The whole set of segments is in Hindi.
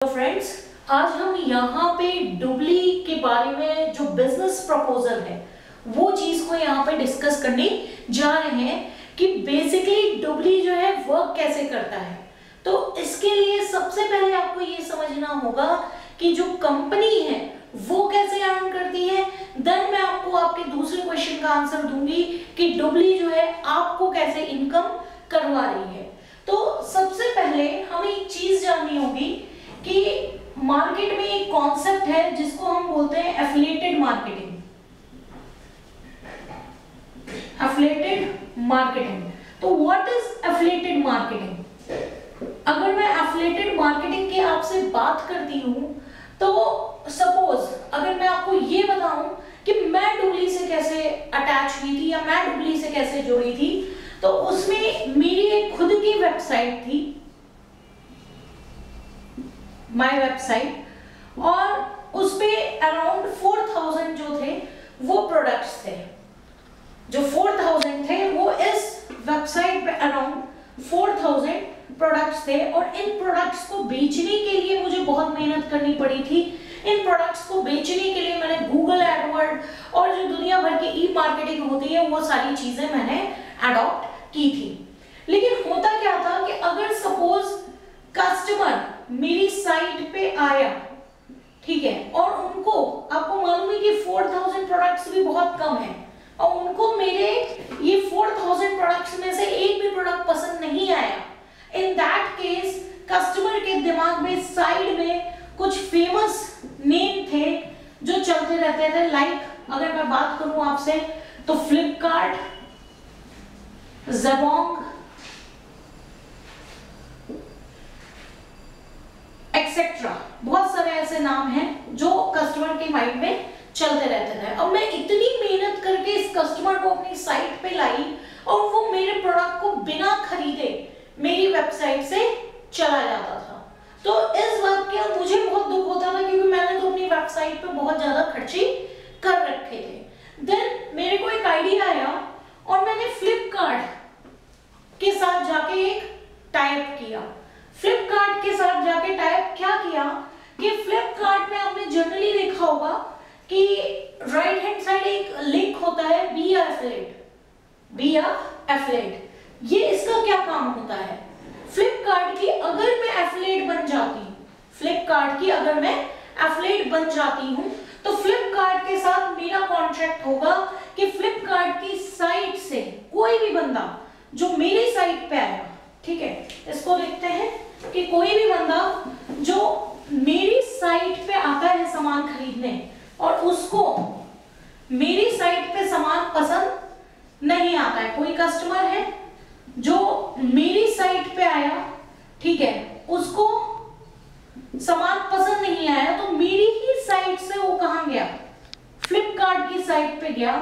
तो फ्रेंड्स, आज हम यहाँ पे डुबली के बारे में जो बिजनेस प्रपोजल है वो चीज को यहाँ पे डिस्कस करने जा रहे हैं कि बेसिकली डुबली जो है वर्क कैसे करता है। तो इसके लिए सबसे पहले आपको ये समझना होगा कि जो कंपनी है वो कैसे अर्न करती है। देन मैं आपको आपके दूसरे क्वेश्चन का आंसर दूंगी कि डुबली जो है आपको कैसे इनकम करवा रही है। तो सबसे पहले हमें एक चीज जाननी होगी कि मार्केट में एक कॉन्सेप्ट है जिसको हम बोलते हैं एफिलिएटेड मार्केटिंग। एफिलिएटेड मार्केटिंग, तो व्हाट इज एफिलिएटेड मार्केटिंग? अगर मैं एफिलिएटेड मार्केटिंग की आपसे बात करती हूं तो सपोज अगर मैं आपको ये बताऊं कि मैं डुबली से कैसे अटैच हुई थी या मैं डुबली से कैसे जुड़ी थी, तो उसमें मेरी एक खुद की वेबसाइट थी, माय वेबसाइट, और उसपे अराउंड 4000 जो थे वो प्रोडक्ट्स थे। जो 4000 थे वो इस वेबसाइट पे अराउंड 4000 प्रोडक्ट्स थे, और इन प्रोडक्ट्स को बेचने के लिए मुझे बहुत मेहनत करनी पड़ी थी। इन प्रोडक्ट्स को बेचने के लिए मैंने गूगल एडवर्ड और जो दुनिया भर की ई मार्केटिंग होती है वो सारी चीजें मैंने अडॉप्ट की थी। लेकिन होता क्या था कि अगर सपोज कस्टमर मेरी साइट पे आया, ठीक है, और उनको, आपको मालूम है कि 4000 प्रोडक्ट्स भी बहुत कम है, और उनको मेरे ये 4000 प्रोडक्ट्स में से एक भी प्रोडक्ट पसंद नहीं आया, इन दैट केस कस्टमर के दिमाग में साइड में कुछ फेमस नेम थे जो चलते रहते थे। लाइक अगर मैं बात करूं आपसे तो फ्लिपकार्ट, ज़बोंग, एक्सेट्रा, बहुत सारे ऐसे नाम हैं जो कस्टमर के माइंड में चलते रहते थे। अब मैं इतनी मेहनत करके इस कस्टमर को अपनी साइट पे लाई और वो मेरे प्रोडक्ट को बिना खरीदे मेरी वेबसाइट से चला जाता था। तो इस बात का मुझे बहुत दुख होता था क्योंकि मैंने तो अपनी वेबसाइट पे बहुत ज्यादा खर्ची कर रखे थे। देन मेरे को एक आइडिया आया और मैंने फ्लिपकार्ट के साथ जाके एक टाइप किया। फ्लिपकार्ट के साथ जाके टाइप क्या किया कि फ्लिपकार्ट में आपने जनरली देखा होगा कि राइट हैंड साइड एक लिंक होता है be a affiliate, be a affiliate. ये इसका क्या काम होता है? फ्लिपकार्ट की अगर मैं एफिलिएट बन जाती हूं, फ्लिपकार्ट की अगर मैं एफिलिएट बन जाती हूं तो फ्लिपकार्ट के साथ मेरा कॉन्ट्रैक्ट होगा कि फ्लिपकार्ट की साइट से कोई भी बंदा जो मेरी साइट पे आया, ठीक है, इसको लिखते हैं कि कोई भी बंदा जो मेरी साइट पे आता है सामान खरीदने और उसको मेरी साइट पे सामान पसंद नहीं आता है, कोई कस्टमर है जो मेरी साइट पे आया, ठीक है, उसको सामान पसंद नहीं आया, तो मेरी ही साइट से वो कहां गया? फ्लिपकार्ट की साइट पे गया,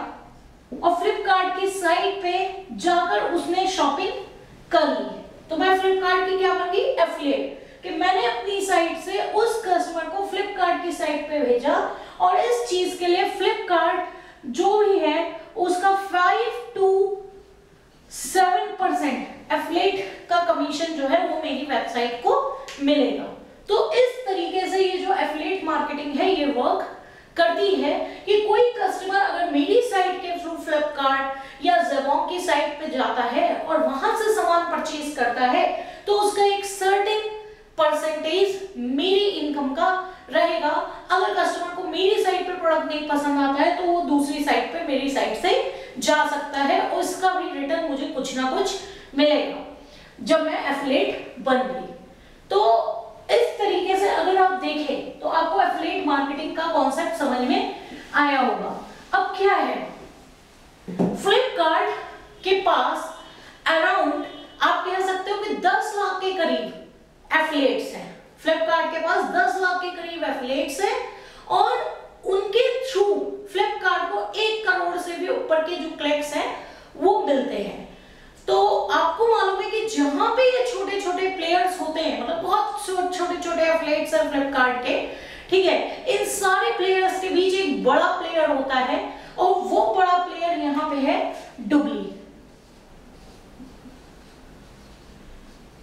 और फ्लिपकार्ट की साइट पे जाकर उसने शॉपिंग कर ली। तो मैं फ्लिपकार्ट की क्या बन गई? एफिलिएट, कि मैंने अपनी साइट से उस कस्टमर को फ्लिपकार्ट की साइट पे भेजा, और इस चीज के लिए फ्लिपकार्ट जो भी है उसका 5 to 7% एफिलिएट का कमीशन जो है वो मेरी वेबसाइट को मिलेगा। तो इस तरीके से ये जो एफिलिएट मार्केटिंग है ये वर्क करती है कि कोई कस्टमर अगर मेरी साइट के थ्रू फ्लिपकार्ट या ज़बोंग की साइट पे जाता है और वहां से सामान परचेज करता है तो उसका एक सर्टेन परसेंटेज मेरी इनकम का रहेगा। अगर कस्टमर को मेरी साइट पे प्रोडक्ट नहीं पसंद आता है तो वो दूसरी साइट पे मेरी साइट से जा सकता है, और उसका भी रिटर्न मुझे कुछ ना कुछ मिलेगा जब मैं एफिलिएट बन गई। तो इस तरीके से अगर आप देखें तो आपको एफिलिएट मार्केटिंग का कॉन्सेप्ट समझ में आया होगा। अब क्या है, फ्लिपकार्ट के पास अराउंड आप कह सकते हो कि 10 लाख के करीब एफिलिएट्स हैं। फ्लिपकार्ट के पास 10 लाख के करीब एफिलिएट्स हैं, और उनके थ्रू फ्लिपकार्ट को 1 करोड़ से भी ऊपर के जो क्लिक्स हैं वो मिलते हैं। तो आपको मालूम है कि जहां पे ये छोटे छोटे प्लेयर्स होते हैं, मतलब बहुत छोटे छोटे एफिलिएट्स हैं फ्लिपकार्ट के, ठीक है, इन सारे प्लेयर्स के बीच एक बड़ा प्लेयर होता है, और वो बड़ा प्लेयर यहां पे है डुबली।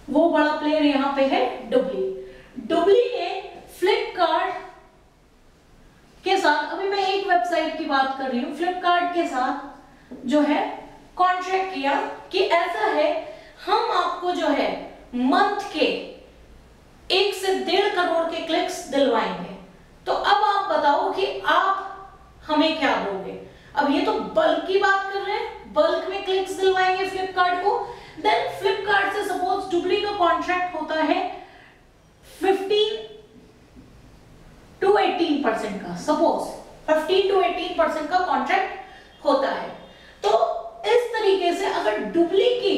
वो बड़ा प्लेयर यहां पे है डुबली। डुबली ने वेबसाइट की बात कर रही हूँ, फ्लिपकार्ट के साथ जो है कॉन्ट्रैक्ट किया कि ऐसा है, हम आपको जो है मंथ के 1 से 1.5 करोड़ के क्लिक्स दिलवाएंगे। तो अब आप बताओ कि आप हमें क्या दोगे। अब ये तो बल्क की बात कर रहे हैं, बल्क में क्लिक्स दिलवाएंगे फ्लिपकार्ट को। देन फ्लिपकार्ट से सपोज डुबली का कॉन्ट्रैक्ट होता है 15 to 18% का, सपोज 15 to 18% का कॉन्ट्रैक्ट होता है। तो इस तरीके से अगर डुबली की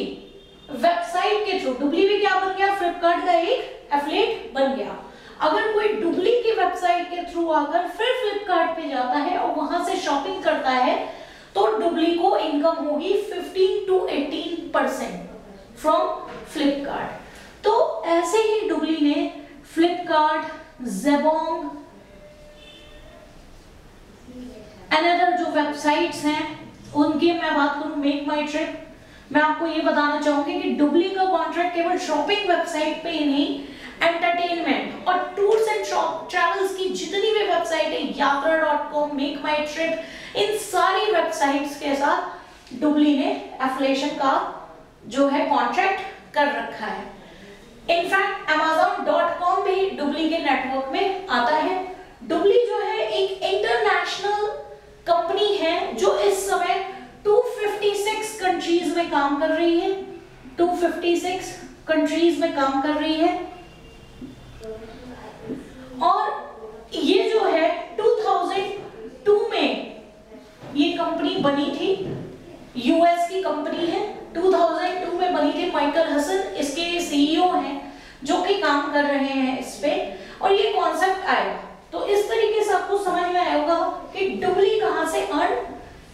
वेबसाइट के थ्रू, डुबली भी क्या बन गया, फ्लिपकार्ट का एक एफिलिएट बन गया। अगर कोई डुबली की वेबसाइट के थ्रू आकर फिर फ्लिपकार्ट पे जाता है और वहां से शॉपिंग करता है, तो डुबली को इनकम होगी 15 to 18% फ्रॉम फ्लिपकार्ट। तो ऐसे ही डुबली ने फ्लिपकार्ट, ज़ेबोंग, अनदर जो वेबसाइट्स हैं उनकी मैं बात करूं, मेक माई ट्रिप, मैं आपको ये बताना चाहूंगी कि डुबली का कॉन्ट्रैक्ट केवल शॉपिंग वेबसाइट पे ही नहीं, एंटरटेनमेंट और टूर्स एंड ट्रैवल्स की जितनी भी वेबसाइट है, यात्रा.com, मेक माई ट्रिप, इन सारी वेबसाइट्स के साथ डुबली ने एफिलिएशन का जो है कॉन्ट्रैक्ट कर रखा है। इनफैक्ट amazon.com भी डुबली के नेटवर्क में आता है। डुबली जो है एक इंटरनेशनल कंपनी है जो इस समय 256 कंट्रीज में काम कर रही है, 256 कंट्रीज में काम कर रही है। और ये जो है 2002 में ये कंपनी बनी थी, यूएस की कंपनी है, 2002 में बनी थी। माइकल हसन इसके सीईओ हैं जो कि काम कर रहे हैं इस पे, और ये कॉन्सेप्ट आया। तो इस तरीके से आपको समझ में आएगा कि डुबली कहां से अर्न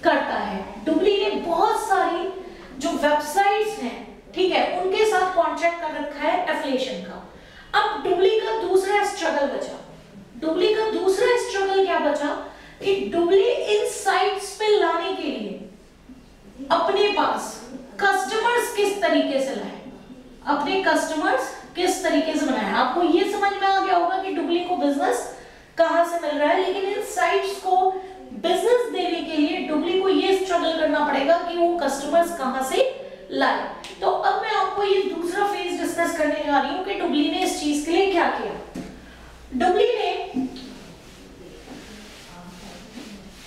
करता है। डुबली ने बहुत सारी जो वेबसाइट्स हैं, ठीक है, उनके साथ कॉन्ट्रैक्ट कर रखा है एफिलिएशन का। अब डुबली का दूसरा स्ट्रगल बचा। डुबली का दूसरा स्ट्रगल क्या बचा कि डुबली इन साइट्स पे लाने के लिए अपने पास कस्टमर्स किस तरीके से लाए, अपने कस्टमर्स किस तरीके से बनाए। आपको ये समझ में आ गया होगा कि डुबली को बिजनेस कहां से मिल रहा है, लेकिन इन साइट्स को बिजनेस देने के लिए डुबली को ये स्ट्रगल करना पड़ेगा कि वो कस्टमर्स कहां से लाए। तो अब मैं आपको ये दूसरा फेज डिस्कस करने जा रही हूं कि डुबली ने इस चीज के लिए क्या किया। डुबली ने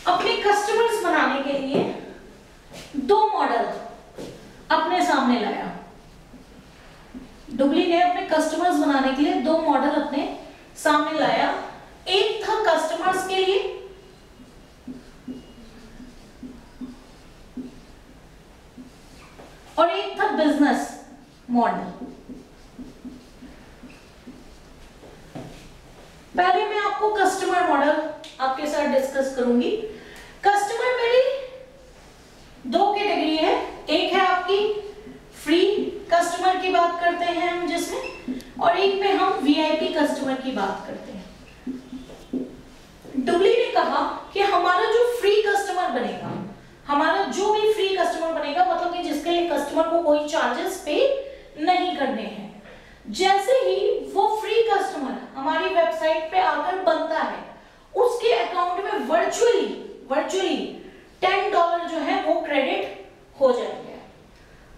अपने कस्टमर्स बनाने के लिए 2 मॉडल अपने सामने लाया। डुबली ने अपने कस्टमर्स बनाने के लिए 2 मॉडल अपने सामने लाया। एक था कस्टमर्स के लिए और एक था बिजनेस मॉडल। पहले मैं आपको कस्टमर मॉडल आपके साथ डिस्कस करूंगी। कस्टमर में भी 2 कैटेगरी है। एक है आपकी फ्री कस्टमर की बात करते हैं हम जिसमें, और एक में हम वीआईपी कस्टमर की बात करते हैं। डुबली ने कहा कि हमारा जो फ्री कस्टमर बनेगा, हमारा जो भी फ्री कस्टमर बनेगा, मतलब कि जिसके लिए कस्टमर को कोई चार्जेस पे नहीं करने हैं, जैसे ही वो फ्री कस्टमर हमारी वेबसाइट पे आकर बनता है, उसके अकाउंट में वर्चुअली $10 जो है वो क्रेडिट हो जाएंगे।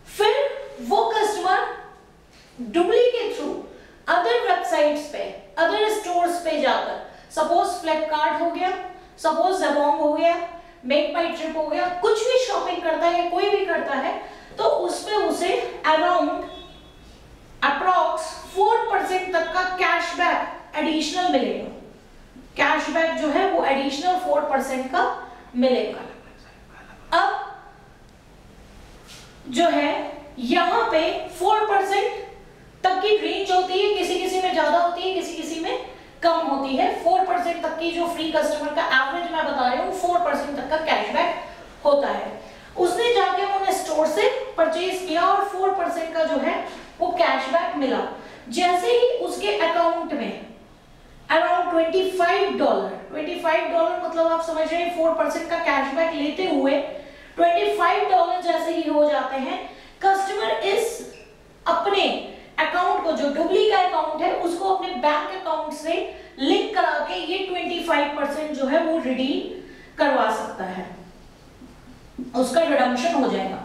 फिर वो कस्टमर डुबली के थ्रू अदर वेबसाइट्स पे, अदर स्टोर्स पे जाकर, सपोज फ्लिपकार्ट हो गया, सपोज ज़ेबोंग हो गया, मेक माई ट्रिप हो गया, कुछ भी शॉपिंग करता है, कोई भी करता है, तो उसमें उसे अराउंड अप्रॉक्स 4% तक का कैशबैक एडिशनल मिलेगा। कैशबैक जो है वो एडिशनल 4% का मिलेगा। अब जो है यहां पे 4% तक की रेंज होती है, किसी किसी में ज्यादा होती है, किसी किसी में कम होती है। 4% तक की जो फ्री कस्टमर का एवरेज मैं बता रही हूँ, 4% तक का कैशबैक होता है। उसने जाके उन्हें स्टोर से परचेज किया और 4% का जो है वो कैशबैक मिला। जैसे ही उसके अकाउंट में अराउंड $25 मतलब आप समझ रहे हैं 4% का कैशबैक लेते हुए $25 जैसे ही हो जाते हैं, कस्टमर इस अपने अकाउंट को, जो डुबली का अकाउंट है, उसको अपने बैंक अकाउंट से लिंक करा के ये 25% जो है वो रिडीम करवा सकता है, उसका रिडम्पशन हो जाएगा।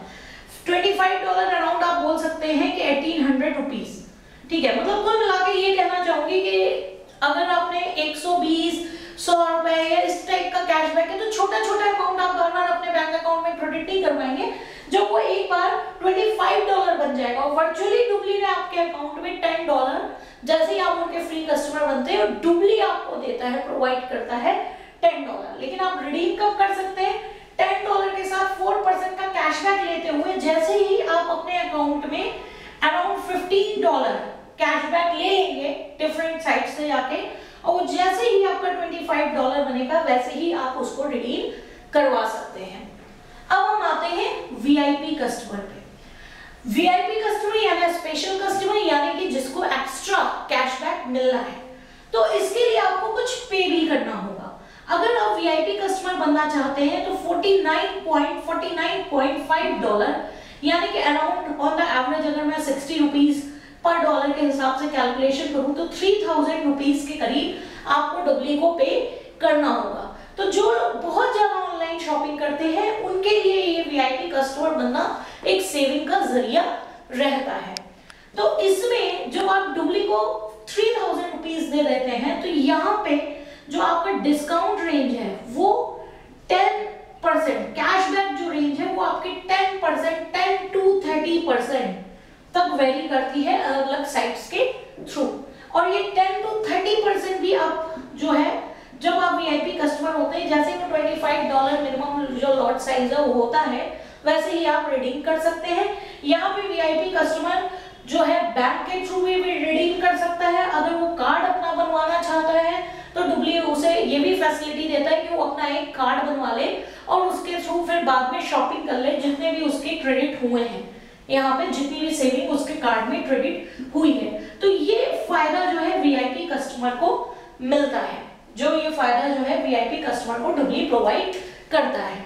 $25 अराउंड आप बोल सकते हैं कि 1800 रुपीज, ठीक है। मतलब कुल मिला के ये कहना चाहूंगी कि अगर आपने 120, 100 रुपए या इस टाइप का कैशबैक है तो छोटा छोटा अमाउंट आप बार बार अपने बैंक अकाउंट में क्रेडिट नहीं करवाएंगे, जब वो एक बार $25 बन जाएगा और वर्चुअली डुबली ने आपके अकाउंट में $10 जैसे ही आप उनके फ्री कस्टमर बनते हैं, डुबली आपको देता है, प्रोवाइड करता है $10। लेकिन आप रिडीम कब कर सकते हैं? $10 के साथ 4% का कैशबैक लेते हुए जैसे ही आप अपने अकाउंट में अराउंड $15 कैशबैक ले लेंगे डिफरेंट साइट से जाके, और जैसे ही आपका $25 बनेगा वैसे ही आप उसको रिडीम करवा सकते हैं। अब हम आते हैं वीआईपी कस्टमर पे। वीआईपी कस्टमर यानी स्पेशल कस्टमर, यानी कि जिसको एक्स्ट्रा कैशबैक मिलना है, तो इसके लिए आपको कुछ पे भी करना होगा। अगर आप वीआईपी कस्टमर बनना चाहते हैं तो $49.5 यानी कि अराउंड ऑन द एवरेज अगर मैं 60 रुपीज पर डॉलर के हिसाब से कैलकुलेशन करूं तो 3000 रुपीज के करीब आपको डुबली को पे करना होगा। तो जो लोग बहुत ज्यादा ऑनलाइन शॉपिंग करते हैं उनके लिए ये वीआईपी कस्टमर बनना एक सेविंग का जरिया रहता है। तो इसमें जो आप डुबली को 3000 रुपीज दे देते हैं तो यहाँ पे जो आपका डिस्काउंट रेंज है वो 10%, कैशबैक जो रेंज है वो आपके 10%, 10 to 30% तक वेरी करती है अलग अलग साइट्स के थ्रू। और ये 10 to 30% भी आप जो है जब आप वीआईपी कस्टमर होते हैं, जैसे कि $25 मिनिमम जो लॉट साइज है वो होता है, वैसे ही आप रिडीम कर सकते हैं। यहाँ पे वीआईपी कस्टमर जो है बैंक के थ्रू भी रिडीम कर सकता है। अगर वो कार्ड अपना बनवाना चाहता है तो डुबली उसे ये भी फैसिलिटी देता है कि वो अपना एक कार्ड बनवा ले और उसके थ्रू फिर बाद में शॉपिंग कर ले, जितने भी उसके क्रेडिट हुए हैं, यहाँ पे जितनी भी सेविंग उसके कार्ड में क्रेडिट हुई है। तो ये फायदा जो है वीआईपी कस्टमर को मिलता है, जो ये फायदा जो है वीआईपी कस्टमर को डुबली प्रोवाइड करता है।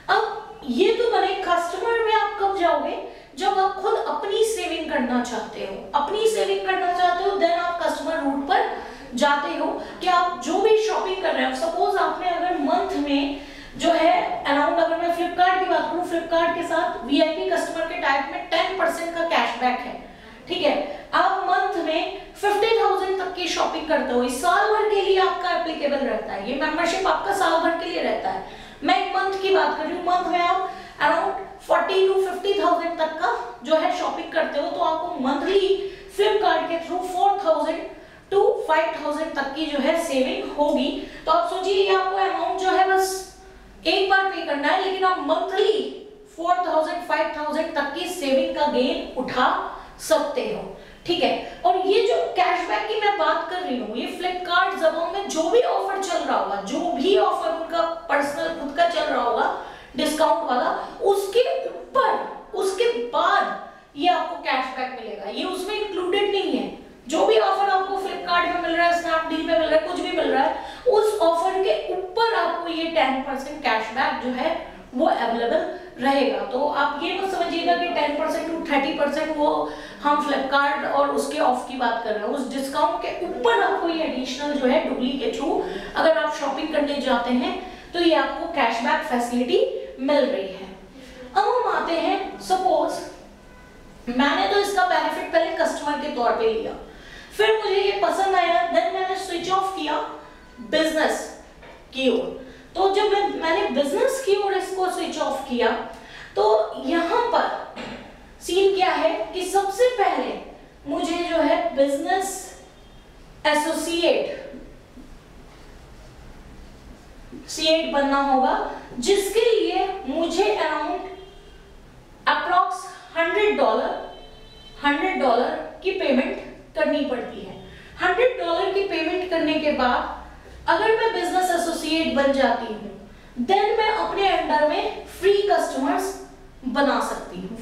अब ये तो बने कस्टमर में आप कब जाओगे? जब आप खुद अपनी सेविंग करना चाहते हो। अपनी सेविंग करना चाहते हो देन आप कस्टमर रूट पर जाते हो कि आप जो भी शॉपिंग कर रहे हो, सपोज आपने अगर मंथ में जो है अराउंड, अगर मैं फ्लिपकार्ट की बात करूं, फ्लिपकार्ट के साथ वीआईपी कस्टमर के टाइप में 10% का कैशबैक है, ठीक है। आप मंथ में 50,000 तक की शॉपिंग करते हो, इस साल भर के लिए आपका एप्लीकेबल रहता है, ये मेंबरशिप आपका साल भर के लिए रहता है। मैं एक मंथ की बात कर रही हूँ, मंथ में आप अराउंड 40 to 50,000 तक का जो है शॉपिंग करते हो, तो आपको मंथली फ्लिपकार्ट के थ्रू 4,000 to 5,000 तक की जो है सेविंग होगी। तो आप सोचिए ये आपको अमाउंट जो है बस एक बार पे करना है, लेकिन आप मंथली 4,000 5,000 तक की सेविंग का गेन उठा सकते हो, ठीक है। और ये जो कैशबैक की मैं बात कर रही हूँ, ये फ्लिपकार्ट ज़बान में जो भी ऑफर चल रहा होगा, जो भी ऑफर उनका पर्सनल खुद का चल रहा होगा डिस्काउंट वाला, उसके ऊपर उसके बाद ये आपको कैशबैक मिलेगा, ये उसमें इंक्लूडेड नहीं है। जो भी ऑफर आपको फ्लिपकार्ट में मिल रहा है, स्नैपडील में मिल रहा है, कुछ भी मिल रहा है, उस ऑफर के ऊपर आपको ये 10% कैशबैक जो है वो अवेलेबल रहेगा। तो आप ये मत समझिएगा कि 10% to 30% वो हम फ्लिपकार्ट और उसके ऑफ की बात कर रहे हैं, उस डिस्काउंट के ऊपर आपको ये एडिशनल जो है डुबली के थ्रू अगर आप शॉपिंग करने जाते हैं तो ये आपको कैशबैक फैसिलिटी मिल रही है। अब हम आते हैं, सपोज मैंने तो इसका बेनिफिट पहले कस्टमर के तौर पे लिया, फिर मुझे ये पसंद आया, देन मैंने स्विच ऑफ किया बिजनेस की ओर। तो जब मैंने बिजनेस की ओर इसको स्विच ऑफ किया तो यहाँ पर सीन क्या है कि सबसे पहले मुझे जो है बिजनेस एसोसिएट बनना होगा, जिसके लिए मुझे अराउंड अप्रॉक्स $100 की पेमेंट करनी पड़ती है। $100 की पेमेंट करने के बाद अगर मैं बिजनेस एसोसिएट बन जाती हूँ, देन मैं अपने अंडर में फ्री कस्टमर्स बना सकती हूँ।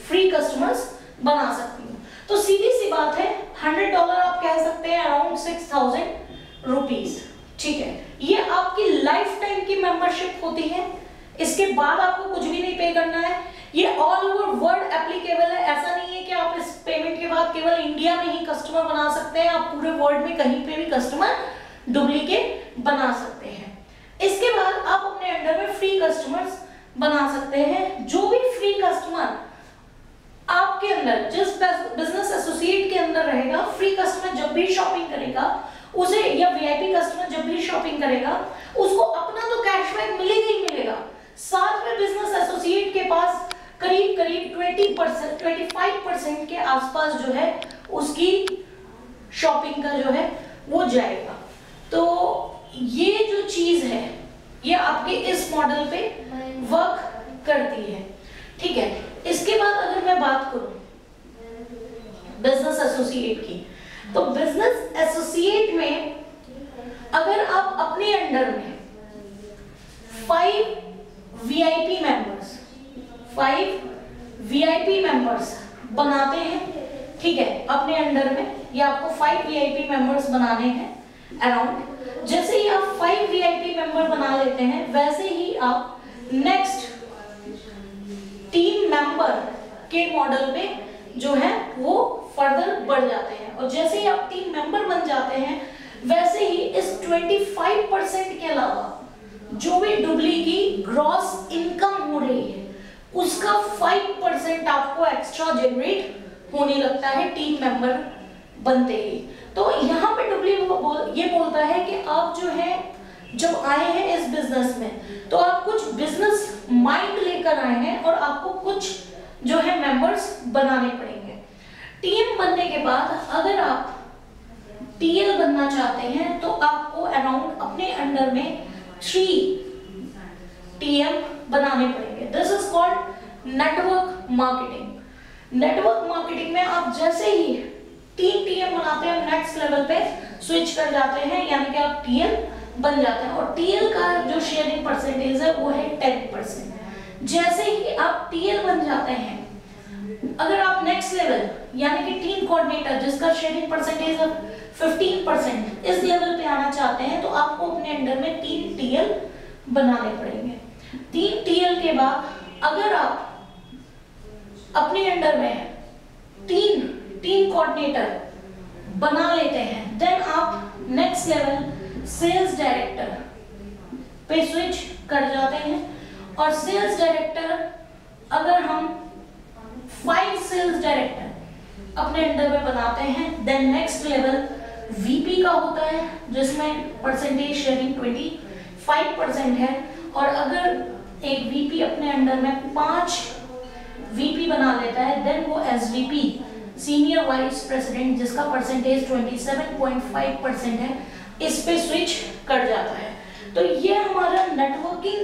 तो सीधी सी बात है, $100 आप कह सकते हैं अराउंड 6,000 रुपीज, ठीक है। ये आपकी लाइफ टाइम की मेंबरशिप होती है, इसके बाद आपको कुछ भी नहीं पे करना है। ये ऑल ओवर वर्ल्ड एप्लीकेबल है, ऐसा नहीं है कि आप इस पेमेंट के बाद केवल इंडिया में ही कस्टमर बना सकते हैं, आप पूरे वर्ल्ड में कहीं पे भी कस्टमर डुप्लीकेट बना सकते हैं। इसके बाद आप अपने अंडर अंडर में फ्री कस्टमर्स बना सकते हैं। जो भी फ्री कस्टमर आपके अंदर, जिस बिजनेस एसोसिएट के अंदर रहेगा, फ्री कस्टमर जब भी शॉपिंग करेगा उसे, या वीआईपी कस्टमर जब भी शॉपिंग करेगा उसको अपना तो कैशबैक मिलेगा ही मिलेगा, साथ में बिजनेस एसोसिएट के पास करीब 20% 25% के आसपास जो है उसकी शॉपिंग का जो है वो जाएगा। तो ये जो चीज है ये आपके इस मॉडल पे वर्क करती है, ठीक है। इसके बाद अगर मैं बात करूं बिजनेस एसोसिएट की, तो बिजनेस एसोसिएट में अगर आप अपने अंडर में 5 वीआईपी मेंबर्स बनाते हैं, ठीक है, अपने अंडर में, या आपको 5 वीआईपी मेंबर्स बनाने हैं अराउंड। जैसे ही आप 5 वीआईपी मेंबर बना लेते हैं वैसे ही आप नेक्स्ट टीम मेंबर के मॉडल पे जो है वो फर्दर बढ़ जाते हैं। और जैसे ही आप टीम मेंबर बन जाते हैं वैसे ही इस 25% के अलावा जो भी डुबली की ग्रॉस इनकम हो रही है उसका 5% आपको एक्स्ट्रा जनरेट होने लगता है टीम मेंबर बनते ही। तो यहाँ पे डुबली ये बोलता है कि आप जो है जब आए हैं इस बिजनेस में तो आप कुछ बिजनेस माइंड लेकर आए हैं और आपको कुछ जो है मेंबर्स बनाने पड़ेंगे। टीम बनने के बाद अगर आप टीएल बनना चाहते हैं तो आपको अराउंड अपने अंडर में 3 टीएम बनाने पड़ेंगे। This is called network marketing. Network marketing में आप जैसे ही 3 टीएम बनाते हैं नेक्स्ट लेवल पे स्विच कर जाते हैं, यानी कि आप टीएल बन जाते हैं। और टीएल का जो शेयरिंग परसेंटेज है वो है 10%। जैसे ही आप टीएल बन जाते हैं, अगर आप नेक्स्ट लेवल यानी कि टीम कोऑर्डिनेटर जिसका शेयरिंग परसेंटेज है 15%, इस लेवल पे आना चाहते हैं तो आपको अपने अंडर में 3 टीएल बनाने पड़ेंगे। 3 टीएल के बाद अगर आप अपने अंडर में 3 टीम कोऑर्डिनेटर बना लेते हैं देन आप नेक्स्ट लेवल सेल्स डायरेक्टर पे स्विच कर जाते हैं। और सेल्स डायरेक्टर अगर हम 5 सेल्स डायरेक्टर अपने अंडर में बनाते हैं देन नेक्स्ट लेवल वीपी का होता है जिसमें परसेंटेज शेयरिंग 25% है। और अगर एक वीपी अपने अंडर में 5 वीपी बना लेता है देन वो एसवीपी सीनियर वाइस प्रेसिडेंट जिसका परसेंटेज 27.5% है इस पे स्विच कर जाता है। तो ये हमारा नेटवर्किंग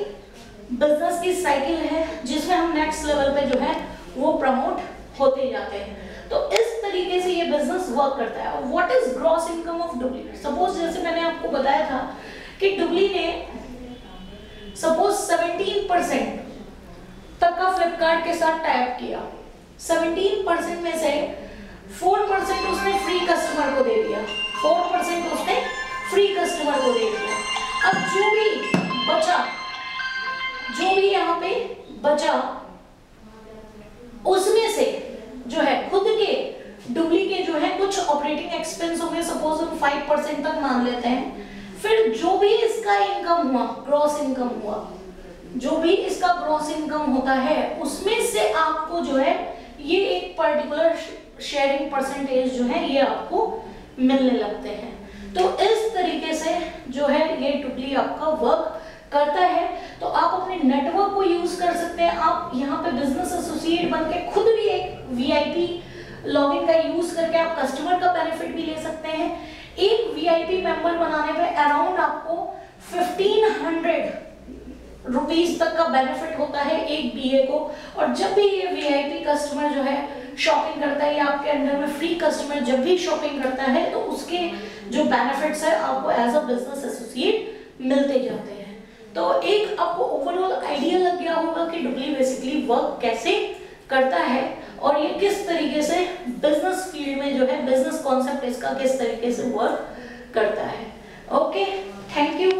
बिजनेस की साइकिल है जिसमें हम नेक्स्ट लेवल पे जो है वो प्रमोट होते जाते हैं। तो इस तरीके से ये बिजनेस वर्क करता है। What is gross income of डुबली? सपोज जैसे मैंने आपको बताया था कि डुबली ने सपोज 17% तक का फ्लिपकार्ट के साथ टाइप किया, 17% में से 4% उसने फ्री कस्टमर को दे दिया, 4% उसने फ्री कस्टमर को दे दिया। अब जो भी यहाँ पे बचा उसमें से जो है खुद के डुबली के जो है कुछ ऑपरेटिंग एक्सपेंस होंगे, सपोज हम 5% तक मान लेते हैं। फिर जो भी इसका इनकम हुआ, ग्रॉस इनकम हुआ, जो भी इसका ग्रॉस इनकम होता है उसमें से आपको जो है ये एक पर्टिकुलर शेयरिंग परसेंटेज जो है ये आपको मिलने लगते हैं। तो इस तरीके से जो है ये डुबली आपका वर्क करता है। तो आप अपने नेटवर्क को यूज कर सकते हैं। आप यहाँ पे बिजनेस एसोसिएट बन के खुद भी एक वीआईपी लॉगिन का यूज करके आप कस्टमर का बेनिफिट भी ले सकते हैं। एक वीआईपी मेंबर बनाने पे अराउंड आपको 1500 रुपीस तक का बेनिफिट होता है एक बीए को। और जब भी ये वीआईपी कस्टमर जो है शॉपिंग करता है या आपके अंडर में फ्री कस्टमर जब भी शॉपिंग करता है तो उसके जो बेनिफिट्स है आपको एज अ बिजनेस एसोसिएट मिलते जाते हैं। तो एक आपको ओवरऑल आइडिया लग गया होगा कि डुबली बेसिकली वर्क कैसे करता है और ये किस तरीके से बिजनेस फील्ड में जो है बिजनेस कॉन्सेप्ट इसका किस तरीके से वर्क करता है। Okay, thank you.